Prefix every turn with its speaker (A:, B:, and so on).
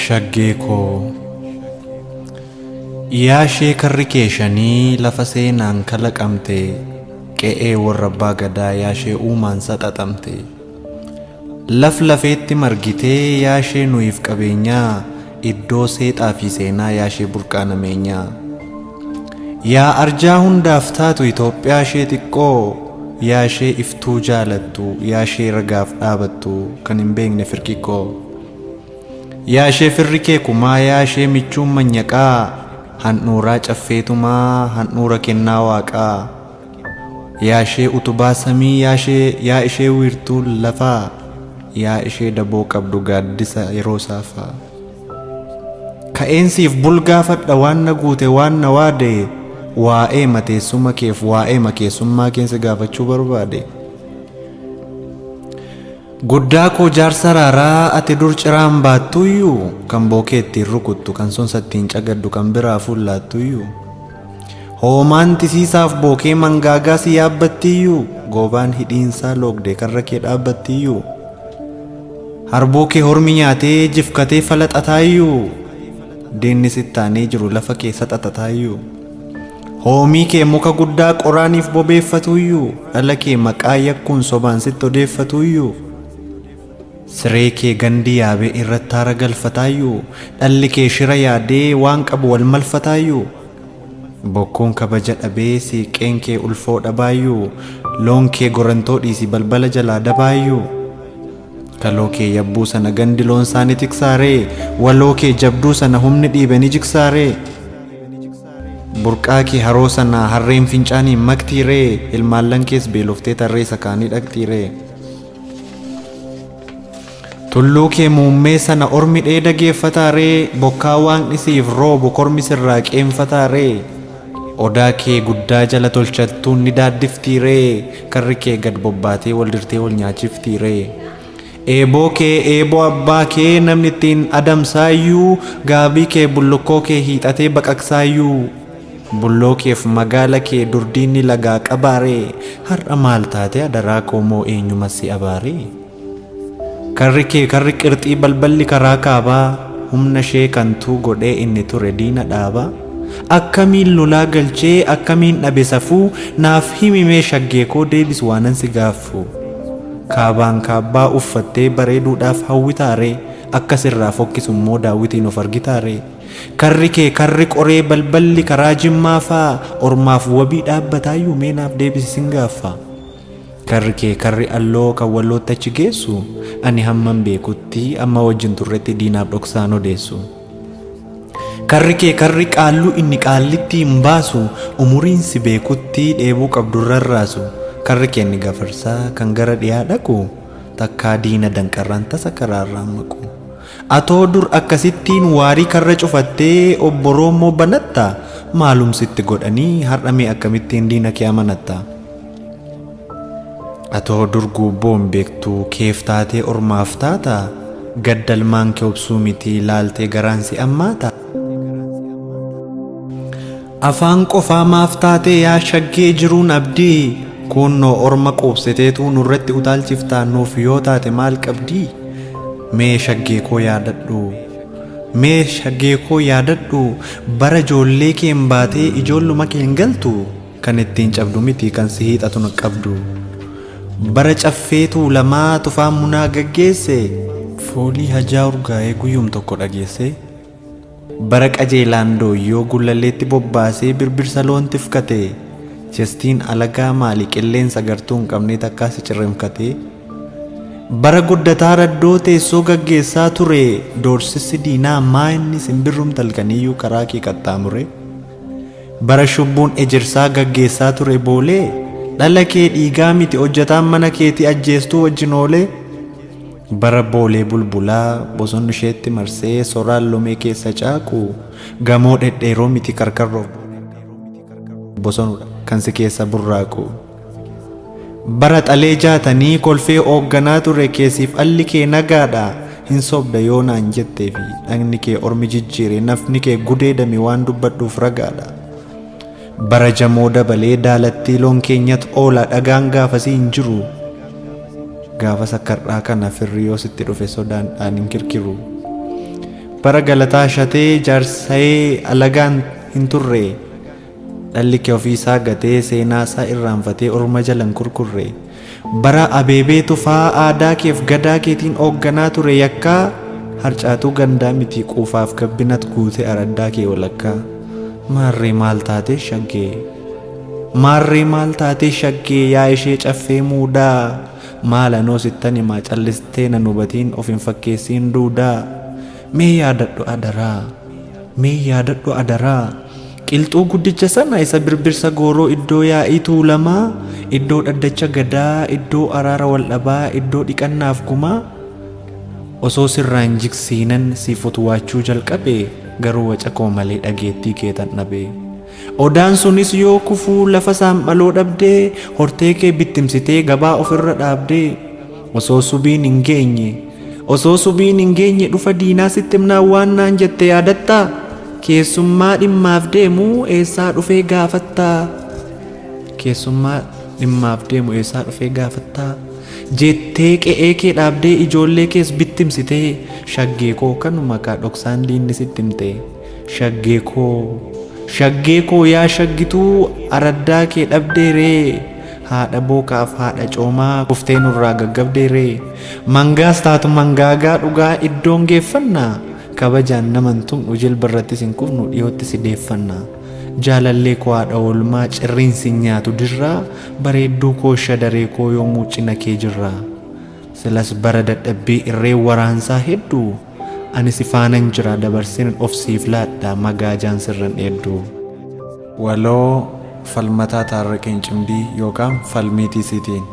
A: Shaggeekoo yaa ishee karri kee shanii lafa seenaan kalaqamte qe'ee warra abbaa gadaa yaa ishee uumaan saxaxamte laf lafeetti margitee yaa ishee nuyiif qabeenyaa iddoo seexaa fi seenaa yaa ishee burqaa nameenyaa yaa arjaa hundaaf taatu Itoophiyaa ishee xiqqoo yaa ishee iftuu jaalattu yaa ishee ragaaf dhaabattu kan hin beekne firqiqqoo yaa ishee firri kee kumaa yaa ishee michuun manyaqaa handhuuraa caffeetumaa handhuura kennaa waaqaa yaa ishee utubaa samii yaa ishee wiirtuu lafaa yaa ishee daboo qabdu gaaddisa yeroo saafaa ka'eensiif bulgaafadha waan na guute waan na waade waa'ee mateessuma keef waa'ee makeessummaa keensa gaafachuu barbaade guddaa koo jaarsa raaraa ati dur ciraan baattuyyuu kan bookee ittiin rukuttu kan sonsa ittiin cagaddu kan biraa fuullaattuyyuu hoomaan tisiisaaf bookee mangaagaa si yaabbattiyyuu goobaan hidhiinsaa loogdee karra kee dhaabbattiyyuu harboo kee hormi nyaatee jifkatee falaxataayyuu deenni sittaanee jiru lafa keessa xaxataayyuu hoomii kee muka guddaa qoraaniif bobeeffatuyyuu dhala kee maqaa yakkuun sobaan sitti odeeffatuyyuu siree kee gandi yaabee irratti haara galfataayyuu dhalli kee shira yaadee waan qabu wal malfataayyuu bokkuun kabaja dhabee siiqeen kee ulfoo dhabaayyuu loon kee gorantoo dhiisi balbala jalaa dabaayyuu kaloo kee yabbuu sana gandi loon isaanii tiksaaree waloo kee jabduu sana humni dhiibanii jiksaaree burqaa kee haroo sana harreen fincaaniin maktiiree ilmaallan kees beeloftee tarree sakaanii dhaqxiiree tulluu kee muummee sana ormi dheeda geeffataaree bokkaa waaqni siif roobu kormi sirraa qeenfataaree odaa kee guddaa jala tolchattuun ni daaddiftiiree karri kee gad bobbaatee wal dirtee wal nyaachiftiiree eeboo kee eeboo abbaa kee namni ittiin adamsaayyuu gaabii kee bullukkoo kee hiixatee baqaqsaayyuu bulloo keef magaala kee durdiinni lagaa qabaaree har'a maal taate adaraa koomoo eenyuma si abaaree karri kee karri qirxii balballi karaa kaabaa humna ishee kantuu godhee inni ture diina dhaabaa akkamiin lolaa galchee akkamiin dhabe safuu naaf himimee Shaggeekoo deebis waanan si gaaffu kaabaan kaabbaa uffattee bareeduudhaaf hawwitaaree akkasirraa fokkisummoo daawwitiin of argitaaree karri kee karri qoree balballi karaa jimmaafaa ormaaf wabii dhaabbataayyuu meenaaf deebisi sin gaaffa karri kee karri alloo kan wallootti achi geessu ani hamman beekutti amma wajjin turretti diinaaf dhoksaan odeessu karri kee karri qaalluu inni qaallitti hin baasu umuriin si beekutti dheebuu qabdu rarraasu karri kee inni gafarsaa kan gara dhiyaa dhaqu takkaa diina danqarraan tasa karaarraan maqu atoo dur akkasittiin waarii karra cufattee obboroomoo banatta maalumsitti godhanii har'amee akkamittiin diina kee amanatta atoo dur guubboon beektu keef taatee ormaaf taata gaddalmaan kee obsuu miti laaltee garaan si ammaata afaan qofaa maaf taatee yaa shaggee jiruun abdii kunnoo orma quubsiteetu nurratti utaalchiftaa nuuf yoo taate maal qabdii mee Shaggeekoo yaadadhu mee Shaggeekoo yaadadhu bara ijoollee kee hin baatee ijoolluma kee hin galtu kan ittiin cabdu miti kan si hiixatu na qabdu bara caffeetu lamaa tufaan munaa gaggeesse foolii hajaa urgaa'ee guyyum tokko dhageesse bara qajeelaan dooyyoo gullalleetti bobbaasee birbirsa loon tifkate chestiin alagaa maali qilleensa gartuu hin qabnee takkaa si cirrimkate bara guddataa raddoo teessoo gaggeessaa ture doorsissi diinaa maa inni simbirrum talkaniyyuu karaa kee qaxxaamure bara shubbuun ejirsaa gaggeessaa ture boolee dhala kee dhiigaa miti hojjataan mana keetii ajjeestuu wajjin oolee bara boolee bulbulaa bosonni isheetti marsee soraan lomee keessa caaqu gamoo dhedheeroo miti karkarroo bosonudha kan si keessa burraaqu bara xalee jaatanii kolfee hoogganaa ture keessiif alli kee nagaadha hin sobda yoo naan jetteefi dhagni kee ormi jijjiire nafni kee gudeedame waan dubbadhuuf ragaadha bara jamoo dabalee daalattii loon keenyatti oola dhagaan gaafasii hin jiru gaafa sakkarraa kana firri yoo sitti dhufe sodaadhaan hin kirkiru bara galataa shatee jaarsa'ee alagaan hin turre dhalli kee ofiisaa gatee seenaasaa irraanfatee orma jalan kurkurre bara abeebee tufaa aadaa keef gadaa keetiin hoogganaa ture yakkaa harcaatuu gandaa miti quufaaf gabbinat guute araddaa kee walakkaa maarree maal taate shaggee maarree maal taate shaggee yaa ishee caffee muudaa maal anoo sittan himaa callistee nan hubatiin of hin fakkeessiin duudaa mee yaadadhu adaraa qilxuu guddicha sana isa birbirsa gooroo iddoo yaa'ii tuulamaa iddoo dhaddacha gadaa iddoo araara wal dhabaa iddoo dhiqannaaf gumaa osoo sirraan jiksiinan siif utuwaachuu jalqabe garuu waca koo malee dhageettii kee tan dhabe odaan sunis yoo kufuu lafa saambaloo dhabdee hortee kee bittimsitee gabaa ofirra dhaabdee osoo subiin hin geenye dhufa diinaa sitti himnaan waan naan jette yaadattaa keessummaa dhimmaaf deemu eessaa dhufee gaafattaa jettee qe'ee kee dhaabdee ijoollee kees bittimsitee shaggee koo kanuma kaa dhoksaan diinni sitti himte shaggee koo yaa shaggituu araddaa kee dhabdeeree haadha bookaaf haadha coomaa kuftee nurraa gaggabdeeree mangaas taatu mangaagaa dhugaa iddoon geeffannaa kabajaan naman tumnu jilbarrattis hin kufnu dhiyootti si deeffannaa jaalallee koo haadha oolmaa cirriinsi nyaatu dirraa bareedduu koo shadaree koo yoomuu cina kee jirraa silas bara dadhabbii irree waraansaa hedduu ani si faanan jira dabarsin of siif laadha magaajaan sirran hedduu waloo falmataa Tarekegn Chimdi yookaan falmiitii siitiin